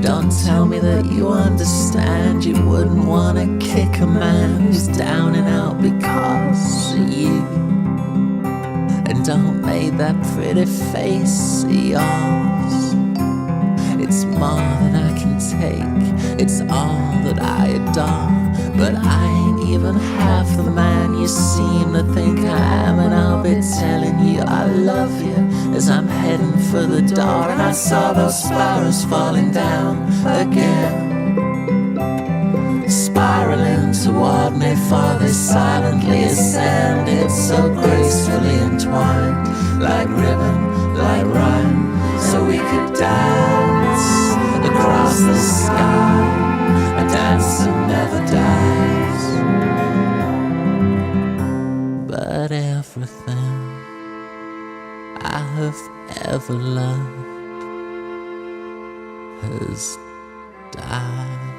Don't tell me that you understand. You wouldn't wanna kick a man who's down and out because of you. And don't make that pretty face of yours. It's more than I can take, it's all that I adore. But I ain't even half the man you seem to think I am. And I'll be telling you I love you as I'm heading for the door. And I saw those spirals falling down again, spiraling toward me, for they silently ascended, so gracefully entwined, like ribbon, like rhyme, so we could dance across the sky, a dance that never dies. But everything I have ever loved has died.